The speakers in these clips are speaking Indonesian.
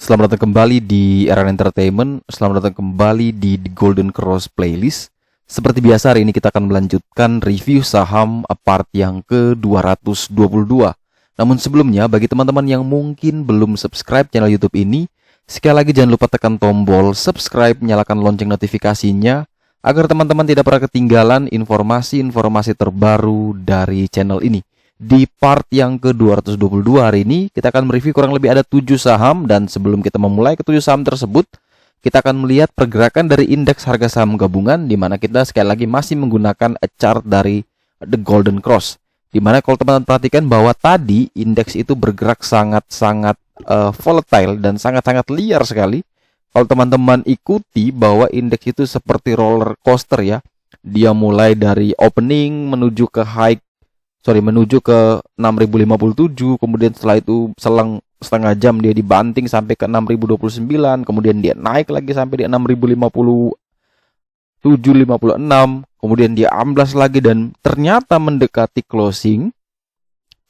Selamat datang kembali di Era Entertainment. Selamat datang kembali di The Golden Cross Playlist. Seperti biasa, hari ini kita akan melanjutkan review saham part yang ke-222. Namun sebelumnya, bagi teman-teman yang mungkin belum subscribe channel YouTube ini, sekali lagi jangan lupa tekan tombol subscribe, nyalakan lonceng notifikasinya, agar teman-teman tidak pernah ketinggalan informasi-informasi terbaru dari channel ini. Di part yang ke-222 hari ini, kita akan mereview kurang lebih ada 7 saham. Dan sebelum kita memulai ke-7 saham tersebut, kita akan melihat pergerakan dari indeks harga saham gabungan, di mana kita sekali lagi masih menggunakan chart dari The Golden Cross. Di mana kalau teman-teman perhatikan bahwa tadi indeks itu bergerak sangat-sangat volatile dan sangat-sangat liar sekali. Kalau teman-teman ikuti bahwa indeks itu seperti roller coaster ya. Dia mulai dari opening menuju ke menuju ke 6057, kemudian setelah itu selang setengah jam dia dibanting sampai ke 6029, kemudian dia naik lagi sampai di 6057.56, kemudian dia amblas lagi dan ternyata mendekati closing.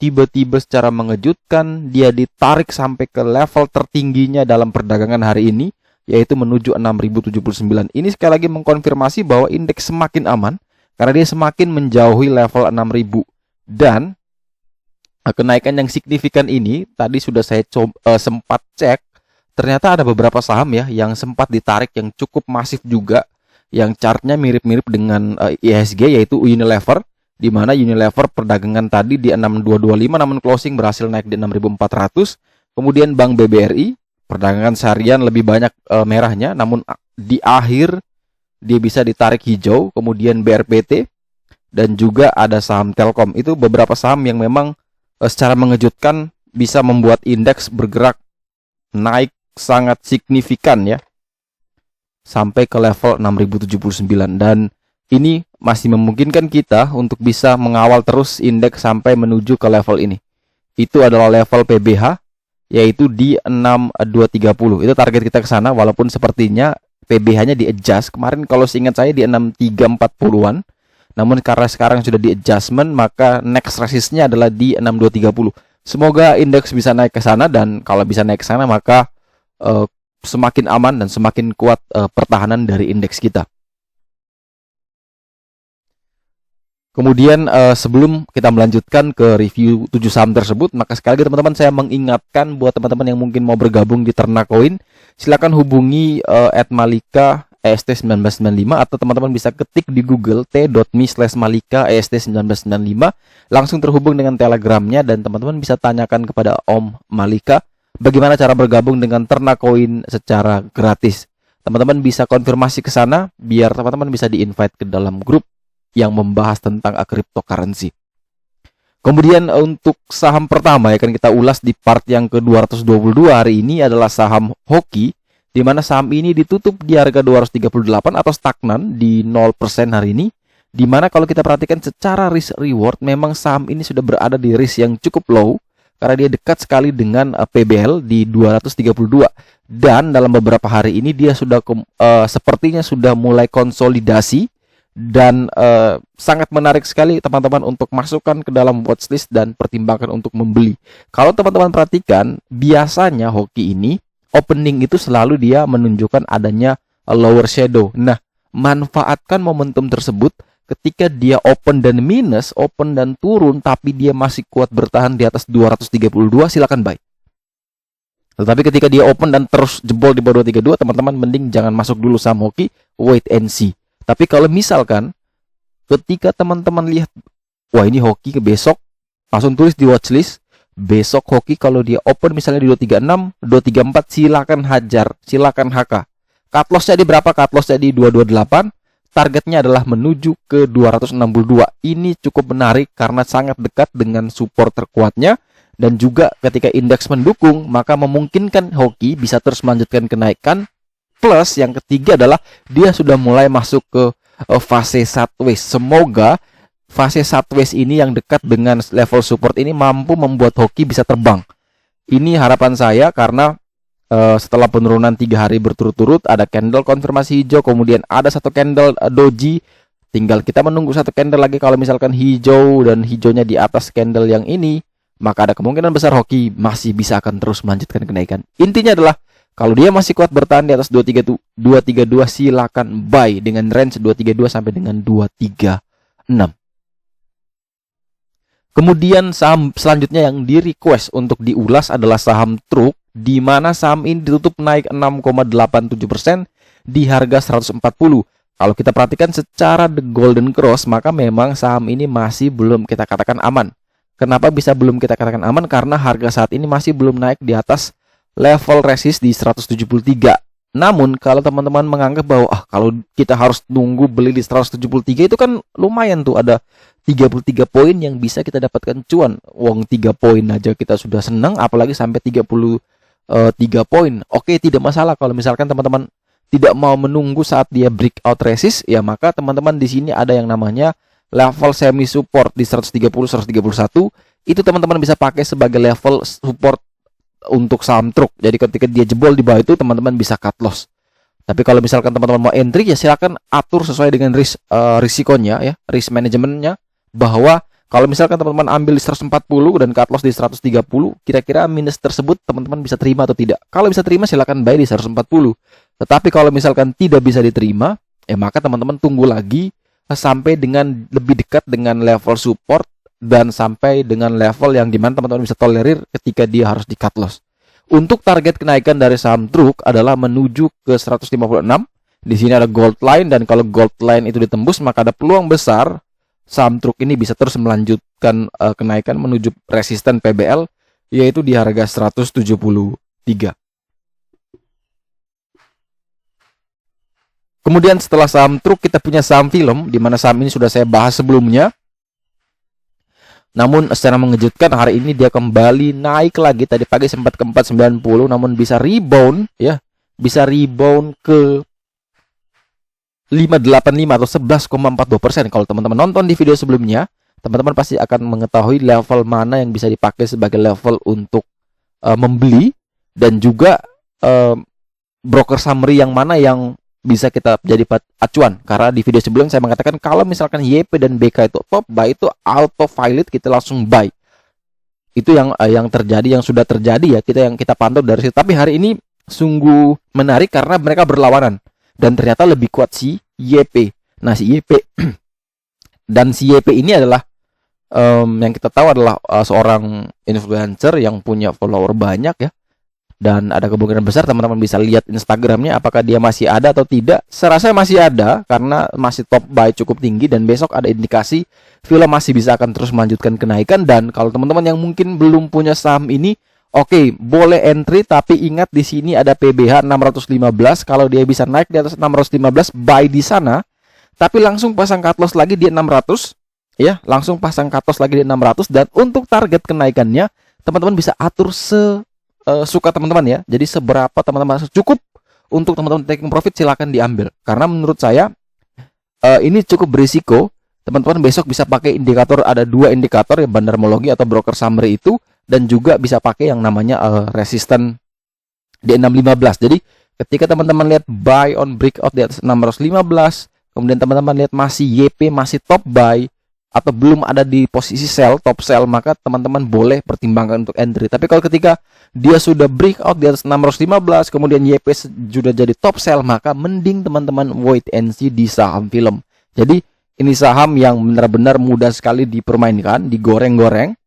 Tiba-tiba secara mengejutkan dia ditarik sampai ke level tertingginya dalam perdagangan hari ini, yaitu menuju 6079. Ini sekali lagi mengkonfirmasi bahwa indeks semakin aman karena dia semakin menjauhi level 6000. Dan kenaikan yang signifikan ini tadi sudah saya sempat cek, ternyata ada beberapa saham ya yang sempat ditarik yang cukup masif juga, yang chartnya mirip-mirip dengan IHSG, yaitu Unilever, di mana Unilever perdagangan tadi di 6225 namun closing berhasil naik di 6400. Kemudian Bank BBRI perdagangan seharian lebih banyak merahnya, namun di akhir dia bisa ditarik hijau. Kemudian BRPT dan juga ada saham Telkom. Itu beberapa saham yang memang secara mengejutkan bisa membuat indeks bergerak naik sangat signifikan ya, sampai ke level 6079. Dan ini masih memungkinkan kita untuk bisa mengawal terus indeks sampai menuju ke level ini. Itu adalah level PBH, yaitu di 6230. Itu target kita ke sana, walaupun sepertinya PBH-nya di-adjust. Kemarin kalau seingat saya di 6340-an. Namun karena sekarang sudah di adjustment, maka next resistnya adalah di 6230. Semoga indeks bisa naik ke sana, dan kalau bisa naik ke sana maka semakin aman dan semakin kuat pertahanan dari indeks kita. Kemudian sebelum kita melanjutkan ke review 7 saham tersebut, maka sekali lagi teman-teman saya mengingatkan buat teman-teman yang mungkin mau bergabung di Ternakoin, silakan hubungi @malika EST1995, atau teman-teman bisa ketik di Google t.me/malika EST1995, langsung terhubung dengan telegramnya, dan teman-teman bisa tanyakan kepada Om Malika bagaimana cara bergabung dengan Ternakoin secara gratis. Teman-teman bisa konfirmasi ke sana biar teman-teman bisa di-invite ke dalam grup yang membahas tentang cryptocurrency. Kemudian untuk saham pertama yang akan kita ulas di part yang ke-222 hari ini adalah saham Hoki, di mana saham ini ditutup di harga 238 atau stagnan di 0% hari ini. Di mana kalau kita perhatikan secara risk reward, memang saham ini sudah berada di risk yang cukup low karena dia dekat sekali dengan PBL di 232. Dan dalam beberapa hari ini dia sudah sepertinya sudah mulai konsolidasi, dan sangat menarik sekali teman-teman untuk masukkan ke dalam watchlist dan pertimbangkan untuk membeli. Kalau teman-teman perhatikan, biasanya Hoki ini opening itu selalu dia menunjukkan adanya lower shadow. Nah, manfaatkan momentum tersebut. Ketika dia open dan minus, open dan turun, tapi dia masih kuat bertahan di atas 232, silakan buy. Tetapi ketika dia open dan terus jebol di bawah 232, teman-teman mending jangan masuk dulu saham Hoki, wait and see. Tapi kalau misalkan ketika teman-teman lihat, wah ini Hoki ke besok, langsung tulis di watchlist. Besok Hoki kalau dia open misalnya di 236, 234, silakan hajar, silakan HK. Cut loss-nya di berapa? Cut loss-nya di 228. Targetnya adalah menuju ke 262. Ini cukup menarik karena sangat dekat dengan support terkuatnya, dan juga ketika indeks mendukung, maka memungkinkan Hoki bisa terus melanjutkan kenaikan. Plus yang ketiga adalah dia sudah mulai masuk ke fase sideways. Semoga fase sideways ini yang dekat dengan level support ini mampu membuat Hoki bisa terbang. Ini harapan saya karena setelah penurunan 3 hari berturut-turut, ada candle konfirmasi hijau, kemudian ada satu candle doji. Tinggal kita menunggu satu candle lagi. Kalau misalkan hijau dan hijaunya di atas candle yang ini, maka ada kemungkinan besar Hoki masih bisa akan terus melanjutkan kenaikan. Intinya adalah Kalau dia masih kuat bertahan di atas 232 silakan buy dengan range 232 sampai dengan 236. Kemudian saham selanjutnya yang di request untuk diulas adalah saham Truk, di mana saham ini ditutup naik 6,87% di harga 140. Kalau kita perhatikan secara the golden cross, maka memang saham ini masih belum kita katakan aman. Kenapa bisa belum kita katakan aman? Karena harga saat ini masih belum naik di atas level resist di 173. Namun kalau teman-teman menganggap bahwa kalau kita harus nunggu beli di 173 itu kan lumayan tuh, ada 33 poin yang bisa kita dapatkan cuan. Wong 3 poin aja kita sudah senang, apalagi sampai 33 poin. Oke, tidak masalah kalau misalkan teman-teman tidak mau menunggu saat dia breakout resist, ya maka teman-teman di sini ada yang namanya level semi support di 130 131. Itu teman-teman bisa pakai sebagai level support untuk saham Truk. Jadi ketika dia jebol di bawah itu teman-teman bisa cut loss. Tapi kalau misalkan teman-teman mau entry, ya silakan atur sesuai dengan risikonya ya, risk manajemennya, bahwa kalau misalkan teman-teman ambil di 140 dan cut loss di 130, kira-kira minus tersebut teman-teman bisa terima atau tidak. Kalau bisa terima silakan buy di 140. Tetapi kalau misalkan tidak bisa diterima, ya maka teman-teman tunggu lagi sampai dengan lebih dekat dengan level support dan sampai dengan level yang dimana teman-teman bisa tolerir ketika dia harus di cut loss. Untuk target kenaikan dari saham Truk adalah menuju ke 156. Di sini ada gold line, dan kalau gold line itu ditembus maka ada peluang besar saham Truk ini bisa terus melanjutkan kenaikan menuju resisten PBL, yaitu di harga 173. Kemudian setelah saham Truk kita punya saham film, di mana saham ini sudah saya bahas sebelumnya. Namun secara mengejutkan hari ini dia kembali naik lagi. Tadi pagi sempat ke 490, namun bisa rebound ya. Bisa rebound ke 585 atau 11,42%. Kalau teman-teman nonton di video sebelumnya, teman-teman pasti akan mengetahui level mana yang bisa dipakai sebagai level untuk membeli, dan juga broker summary yang mana yang bisa kita jadi acuan. Karena di video sebelumnya saya mengatakan kalau misalkan YP dan BK itu top buy, itu auto violet kita langsung buy. Itu yang terjadi, yang sudah terjadi ya, kita pantau dari situ. Tapi hari ini sungguh menarik karena mereka berlawanan dan ternyata lebih kuat si YP. Nah, si YP dan si YP ini adalah yang kita tahu adalah seorang influencer yang punya follower banyak ya. Dan ada kemungkinan besar teman-teman bisa lihat Instagramnya apakah dia masih ada atau tidak. Saya rasa masih ada karena masih top buy cukup tinggi, dan besok ada indikasi film masih bisa akan terus melanjutkan kenaikan. Dan kalau teman-teman yang mungkin belum punya saham ini, oke, boleh entry, tapi ingat di sini ada PBH 615. Kalau dia bisa naik di atas 615, buy di sana. Tapi langsung pasang cut loss lagi di 600 ya, langsung pasang cut loss lagi di 600. Dan untuk target kenaikannya teman-teman bisa atur suka teman-teman ya. Jadi seberapa teman-teman cukup untuk teman-teman taking profit, silakan diambil. Karena menurut saya ini cukup berisiko. Teman-teman besok bisa pakai indikator, ada 2 indikator ya, bandarmologi atau broker summary itu, dan juga bisa pakai yang namanya resisten di 615. Jadi ketika teman-teman lihat buy on breakout di atas 615, kemudian teman-teman lihat masih YP masih top buy atau belum ada di posisi sell, top sell, maka teman-teman boleh pertimbangkan untuk entry. Tapi kalau ketika dia sudah breakout di atas 615, kemudian YP sudah jadi top sell, maka mending teman-teman wait and see di saham film. Jadi ini saham yang benar-benar mudah sekali dipermainkan, digoreng-goreng.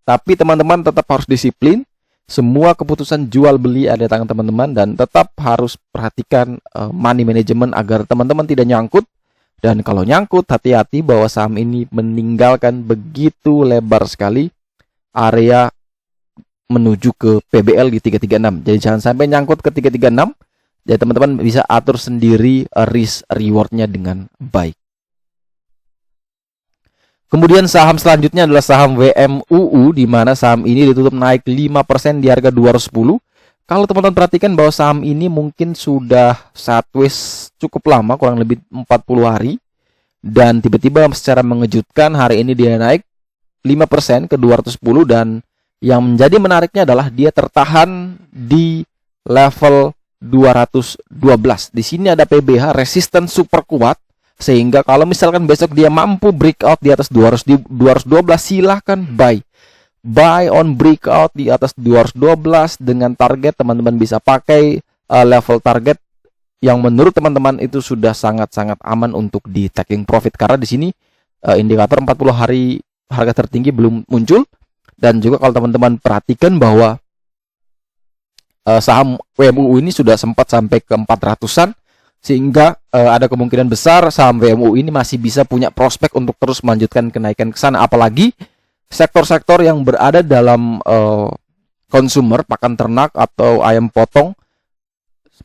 Tapi teman-teman tetap harus disiplin. Semua keputusan jual beli ada di tangan teman-teman, dan tetap harus perhatikan money management agar teman-teman tidak nyangkut. Dan kalau nyangkut, hati-hati bahwa saham ini meninggalkan begitu lebar sekali area menuju ke PBL di 336. Jadi jangan sampai nyangkut ke 336. Jadi teman-teman bisa atur sendiri risk rewardnya dengan baik. Kemudian saham selanjutnya adalah saham WMUU, di mana saham ini ditutup naik 5% di harga 210. Kalau teman-teman perhatikan bahwa saham ini mungkin sudah sideways cukup lama, kurang lebih 40 hari. Dan tiba-tiba secara mengejutkan hari ini dia naik 5% ke 210. Dan yang menjadi menariknya adalah dia tertahan di level 212. Di sini ada PBH resisten super kuat. Sehingga kalau misalkan besok dia mampu breakout di atas 212, silahkan buy. Buy on breakout di atas 212 dengan target teman-teman bisa pakai level target yang menurut teman-teman itu sudah sangat-sangat aman untuk di taking profit, karena di sini indikator 40 hari harga tertinggi belum muncul. Dan juga kalau teman-teman perhatikan bahwa saham WMUU ini sudah sempat sampai ke 400-an, sehingga ada kemungkinan besar saham WMUU ini masih bisa punya prospek untuk terus melanjutkan kenaikan ke sana. Apalagi sektor-sektor yang berada dalam consumer, pakan ternak atau ayam potong,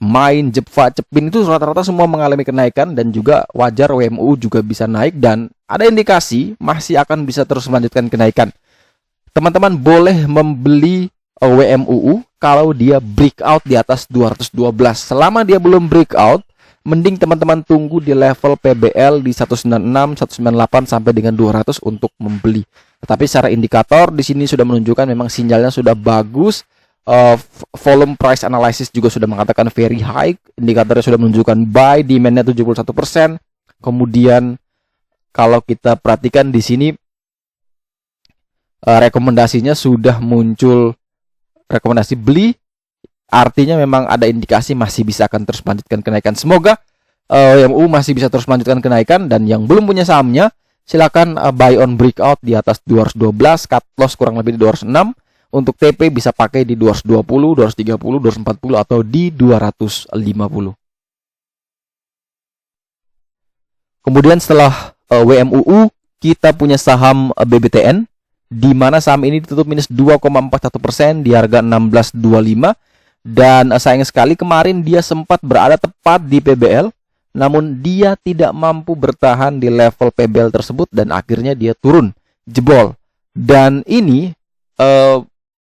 main, Jepfa, Cepin itu rata-rata semua mengalami kenaikan, dan juga wajar WMUU juga bisa naik, dan ada indikasi masih akan bisa terus melanjutkan kenaikan. Teman-teman boleh membeli WMUU kalau dia breakout di atas 212. Selama dia belum breakout, mending teman-teman tunggu di level PBL di 196, 198 sampai dengan 200 untuk membeli. Tetapi secara indikator di sini sudah menunjukkan memang sinyalnya sudah bagus. Volume price analysis juga sudah mengatakan very high. Indikatornya sudah menunjukkan buy, demand-nya 71%. Kemudian kalau kita perhatikan di sini rekomendasinya sudah muncul, rekomendasi beli, artinya memang ada indikasi masih bisa akan terus melanjutkan kenaikan. Semoga WMUU masih bisa terus melanjutkan kenaikan, dan yang belum punya sahamnya silakan buy on breakout di atas 212, cut loss kurang lebih di 206. Untuk TP bisa pakai di 220, 230, 240 atau di 250. Kemudian setelah WMUU kita punya saham BBTN, di mana saham ini ditutup minus 2,41% di harga 16.25, dan sayang sekali kemarin dia sempat berada tepat di PBL, namun dia tidak mampu bertahan di level PBL tersebut dan akhirnya dia turun, jebol. Dan ini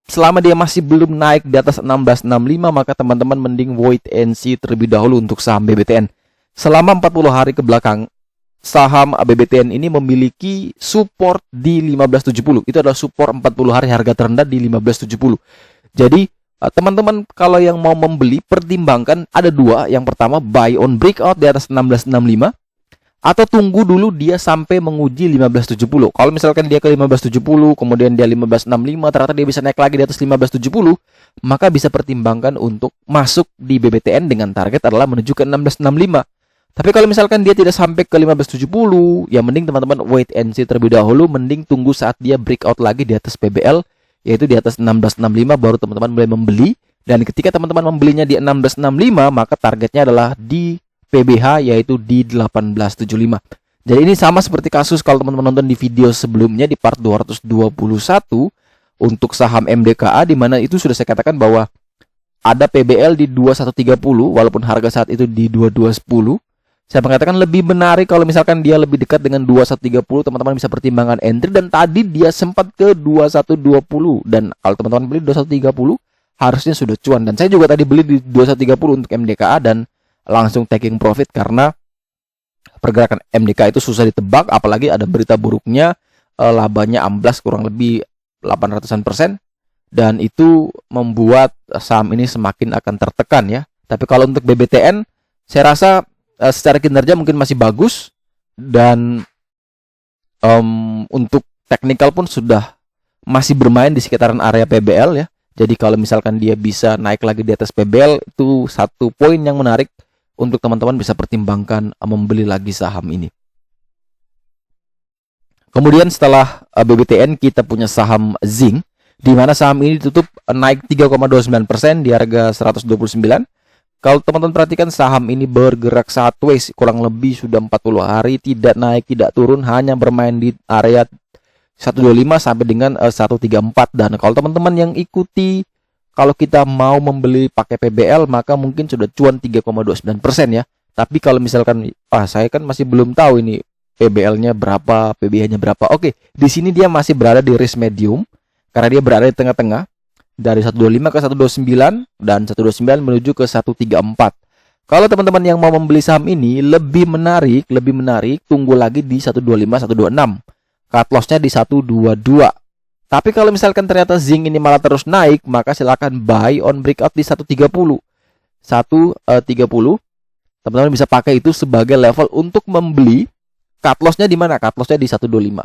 selama dia masih belum naik di atas 16.65, maka teman-teman mending wait and see terlebih dahulu untuk saham BBTN. Selama 40 hari ke belakang, saham BBTN ini memiliki support di 1570. Itu adalah support 40 hari harga terendah di 1570. Jadi teman-teman kalau yang mau membeli, pertimbangkan ada dua. Yang pertama, buy on breakout di atas 1665, atau tunggu dulu dia sampai menguji 1570. Kalau misalkan dia ke 1570, kemudian dia 1565, ternyata dia bisa naik lagi di atas 1570, maka bisa pertimbangkan untuk masuk di BBTN dengan target adalah menuju ke 1665. Tapi kalau misalkan dia tidak sampai ke 1570, ya mending teman-teman wait and see terlebih dahulu, mending tunggu saat dia breakout lagi di atas PBL, yaitu di atas 1665, baru teman-teman boleh membeli. Dan ketika teman-teman membelinya di 1665, maka targetnya adalah di PBH, yaitu di 1875. Jadi ini sama seperti kasus kalau teman-teman nonton di video sebelumnya di part 221 untuk saham MDKA, di mana itu sudah saya katakan bahwa ada PBL di 2130 walaupun harga saat itu di 2210. Saya mengatakan lebih menarik kalau misalkan dia lebih dekat dengan 2130, teman-teman bisa pertimbangkan entry, dan tadi dia sempat ke 2120, dan kalau teman-teman beli 2130 harusnya sudah cuan. Dan saya juga tadi beli di 2130 untuk MDKA dan langsung taking profit karena pergerakan MDKA itu susah ditebak, apalagi ada berita buruknya, labanya amblas kurang lebih 800%, dan itu membuat saham ini semakin akan tertekan ya. Tapi kalau untuk BBTN, saya rasa secara kinerja mungkin masih bagus, dan untuk teknikal pun sudah masih bermain di sekitaran area PBL ya. Jadi kalau misalkan dia bisa naik lagi di atas PBL, itu satu poin yang menarik untuk teman-teman bisa pertimbangkan membeli lagi saham ini. Kemudian setelah BBTN kita punya saham Zinc, di mana saham ini ditutup naik 3,29% di harga 129. Kalau teman-teman perhatikan, saham ini bergerak sideways kurang lebih sudah 40 hari, tidak naik, tidak turun, hanya bermain di area 125 sampai dengan 134. Dan kalau teman-teman yang ikuti, kalau kita mau membeli pakai PBL, maka mungkin sudah cuan 3,29% ya. Tapi kalau misalkan saya kan masih belum tahu ini PBL-nya berapa, PBH-nya berapa. Oke, di sini dia masih berada di risk medium karena dia berada di tengah-tengah. Dari 125 ke 129 dan 129 menuju ke 134. Kalau teman-teman yang mau membeli saham ini lebih menarik, tunggu lagi di 125, 126. Cut loss-nya di 122. Tapi kalau misalkan ternyata Zinc ini malah terus naik, maka silakan buy on breakout di 130. 130. Teman-teman bisa pakai itu sebagai level untuk membeli. Cut loss-nya di mana? Cut loss-nya di 125.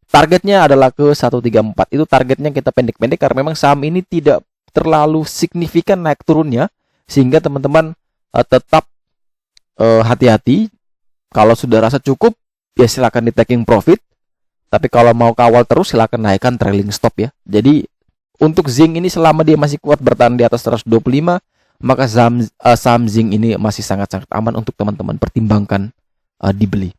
Targetnya adalah ke 134. Itu targetnya kita pendek-pendek karena memang saham ini tidak terlalu signifikan naik turunnya. Sehingga teman-teman tetap hati-hati. Kalau sudah rasa cukup, ya silakan di taking profit. Tapi kalau mau kawal terus, silakan naikkan trailing stop ya. Jadi untuk zinc ini selama dia masih kuat bertahan di atas 125, maka saham zinc ini masih sangat-sangat aman untuk teman-teman pertimbangkan dibeli.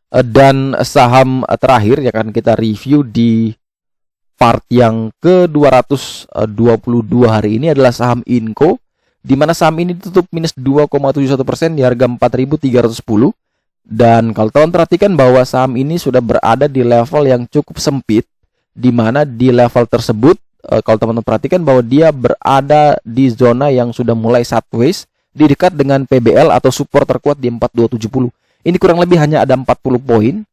Dan saham terakhir yang akan kita review di part yang ke-222 hari ini adalah saham Inco, di mana saham ini tutup minus 2,71% di harga 4.310. Dan kalau teman perhatikan bahwa saham ini sudah berada di level yang cukup sempit, di mana di level tersebut kalau teman-teman perhatikan bahwa dia berada di zona yang sudah mulai sideways, di dekat dengan PBL atau support terkuat di 4270. Ini kurang lebih hanya ada 40 poin.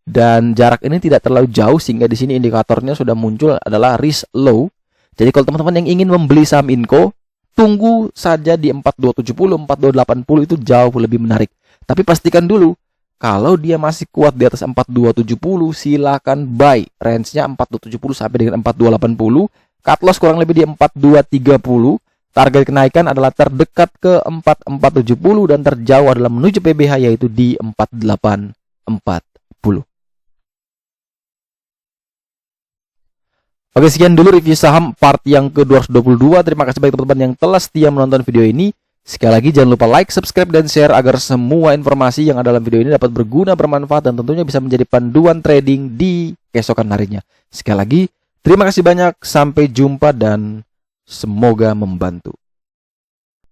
Dan jarak ini tidak terlalu jauh, sehingga di sini indikatornya sudah muncul adalah risk low. Jadi kalau teman-teman yang ingin membeli saham Inco, tunggu saja di 4270, 4280 itu jauh lebih menarik. Tapi pastikan dulu, kalau dia masih kuat di atas 4270, silakan buy. Range-nya 4270 sampai dengan 4280. Cut loss kurang lebih di 4230. Target kenaikan adalah terdekat ke 4470 dan terjauh adalah menuju PBH yaitu di 4840. Oke, sekian dulu review saham part yang ke-222. Terima kasih bagi teman-teman yang telah setia menonton video ini. Sekali lagi jangan lupa like, subscribe, dan share agar semua informasi yang ada dalam video ini dapat berguna, bermanfaat, dan tentunya bisa menjadi panduan trading di keesokan harinya. Sekali lagi, terima kasih banyak, sampai jumpa dan semoga membantu.